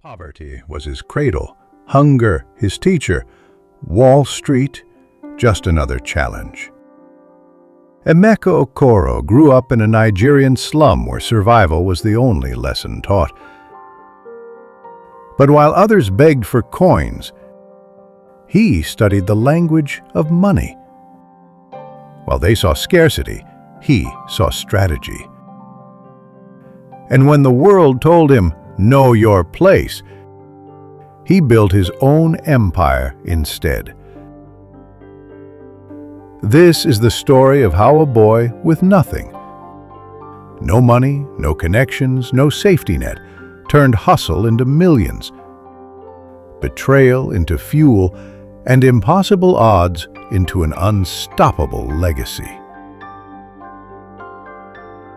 Poverty was his cradle, hunger his teacher, Wall Street just another challenge. Emeka Okoro grew up in a Nigerian slum where survival was the only lesson taught. But while others begged for coins, he studied the language of money. While they saw scarcity, he saw strategy. And when the world told him, "Know your place," he built his own empire instead. This is the story of how a boy with nothing, no money, no connections, no safety net, turned hustle into millions, betrayal into fuel, and impossible odds into an unstoppable legacy.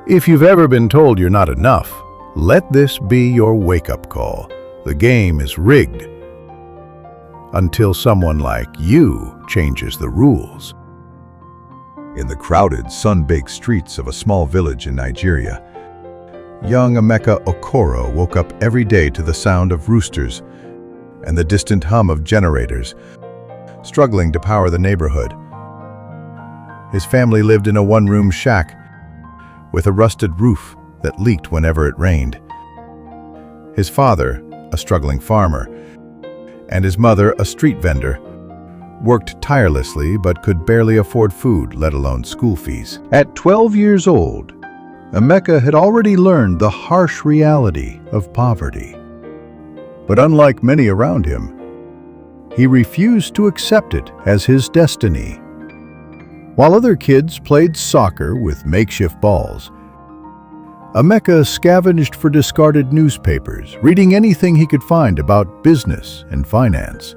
If you've ever been told you're not enough, let this be your wake-up call. The game is rigged until someone like you changes the rules. In the crowded, sun-baked streets of a small village in Nigeria, young Emeka Okoro woke up every day to the sound of roosters and the distant hum of generators, struggling to power the neighborhood. His family lived in a one-room shack with a rusted roof that leaked whenever it rained. His father, a struggling farmer, and his mother, a street vendor, worked tirelessly but could barely afford food, let alone school fees. At 12 years old, Emeka had already learned the harsh reality of poverty. But unlike many around him, he refused to accept it as his destiny. While other kids played soccer with makeshift balls, Emeka scavenged for discarded newspapers, reading anything he could find about business and finance.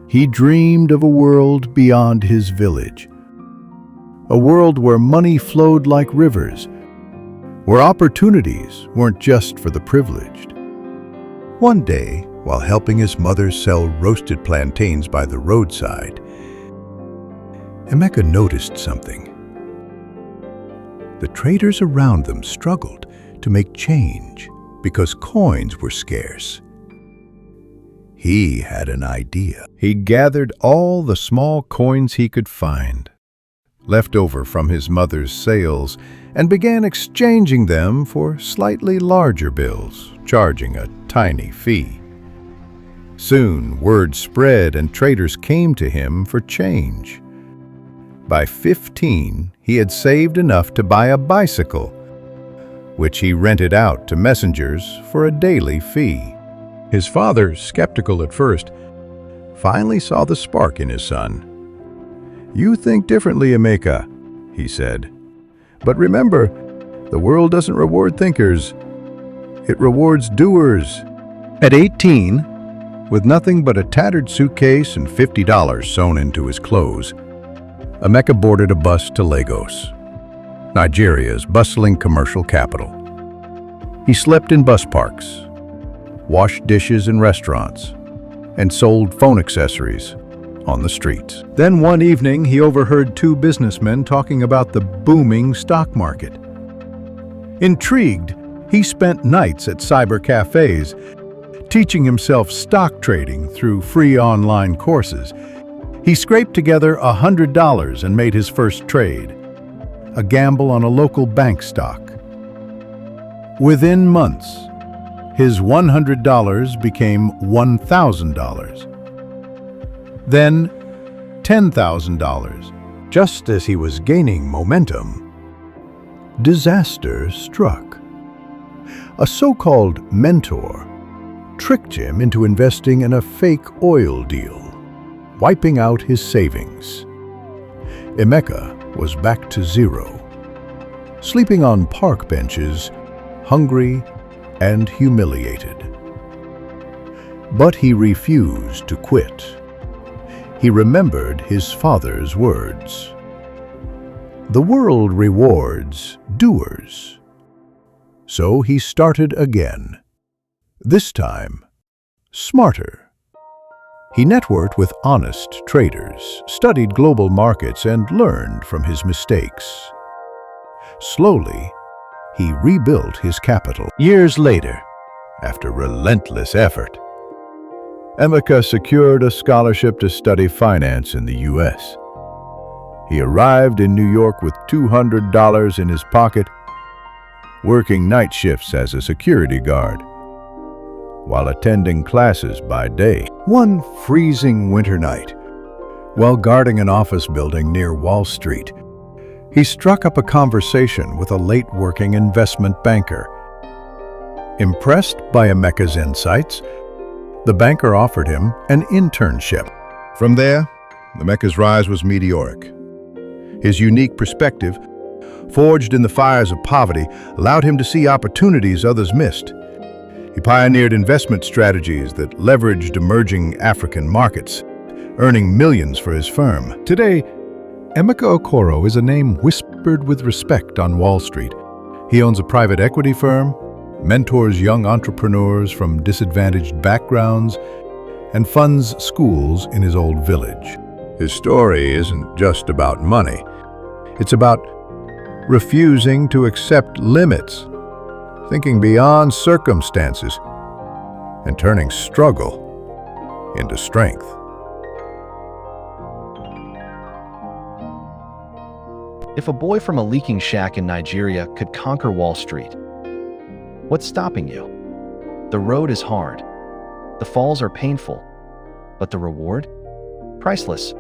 He dreamed of a world beyond his village, a world where money flowed like rivers, where opportunities weren't just for the privileged. One day, while helping his mother sell roasted plantains by the roadside, Emeka noticed something. The traders around them struggled to make change because coins were scarce. He had an idea. He gathered all the small coins he could find, left over from his mother's sales, and began exchanging them for slightly larger bills, charging a tiny fee. Soon, word spread and traders came to him for change. By 15, he had saved enough to buy a bicycle, which he rented out to messengers for a daily fee. His father, skeptical at first, finally saw the spark in his son. "You think differently, Emeka," he said. "But remember, the world doesn't reward thinkers. It rewards doers." At 18, with nothing but a tattered suitcase and $50 sewn into his clothes, Emeka boarded a bus to Lagos, Nigeria's bustling commercial capital. He slept in bus parks, washed dishes in restaurants, and sold phone accessories on the streets. Then one evening, he overheard two businessmen talking about the booming stock market. Intrigued, he spent nights at cyber cafes, teaching himself stock trading through free online courses. He scraped together $100 and made his first trade, a gamble on a local bank stock. Within months, his $100 became $1,000. Then $10,000. Just as he was gaining momentum, disaster struck. A so-called mentor tricked him into investing in a fake oil deal, wiping out his savings. Emeka was back to zero, sleeping on park benches, hungry and humiliated. But he refused to quit. He remembered his father's words. "The world rewards doers." So he started again, this time smarter. He networked with honest traders, studied global markets, and learned from his mistakes. Slowly, he rebuilt his capital. Years later, after relentless effort. Emeka secured a scholarship to study finance in the U.S. He arrived in New York with $200 in his pocket, working night shifts as a security guard, while attending classes by day. One freezing winter night, while guarding an office building near Wall Street, he struck up a conversation with a late-working investment banker. Impressed by Emeka's insights, the banker offered him an internship. From there, Emeka's rise was meteoric. His unique perspective, forged in the fires of poverty, allowed him to see opportunities others missed. He pioneered investment strategies that leveraged emerging African markets, earning millions for his firm. Today, Emeka Okoro is a name whispered with respect on Wall Street. He owns a private equity firm, mentors young entrepreneurs from disadvantaged backgrounds, and funds schools in his old village. His story isn't just about money. It's about refusing to accept limits, thinking beyond circumstances, and turning struggle into strength. If a boy from a leaking shack in Nigeria could conquer Wall Street, what's stopping you? The road is hard. The falls are painful. But the reward? Priceless.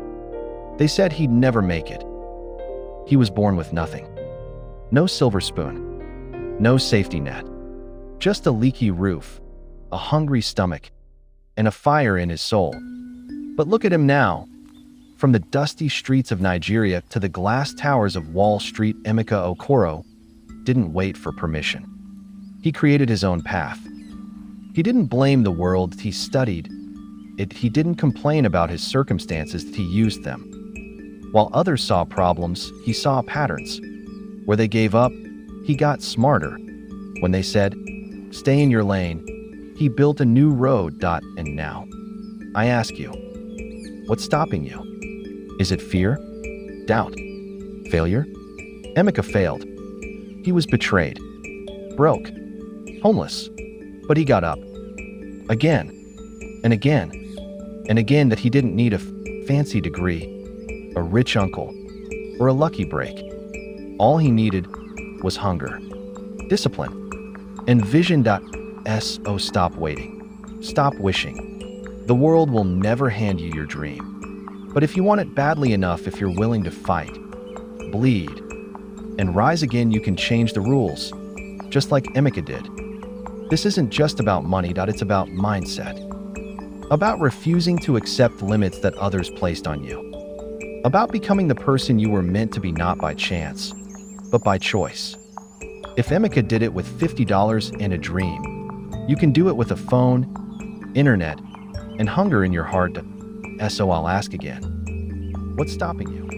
They said he'd never make it. He was born with nothing. No silver spoon. No safety net. Just a leaky roof, a hungry stomach, and a fire in his soul. But look at him now. From the dusty streets of Nigeria to the glass towers of Wall Street, Emeka Okoro didn't wait for permission. He created his own path. He didn't blame the world he studied. He didn't complain about his circumstances, he used them. While others saw problems, he saw patterns. Where they gave up, he got smarter. When they said, "Stay in your lane," he built a new road. And now, I ask you, what's stopping you? Is it fear? Doubt? Failure? Emeka failed. He was betrayed, broke, homeless, but he got up. Again, and again, and again. That he didn't need a fancy degree, a rich uncle, or a lucky break. All he needed was hunger, discipline, and vision. So stop waiting. Stop wishing. The world will never hand you your dream. But if you want it badly enough, if you're willing to fight, bleed, and rise again, you can change the rules, just like Emeka did. This isn't just about money. It's about mindset. About refusing to accept limits that others placed on you. About becoming the person you were meant to be, not by chance, but by choice. If Emeka did it with $50 and a dream, you can do it with a phone, internet, and hunger in your heart. So I'll ask again, what's stopping you?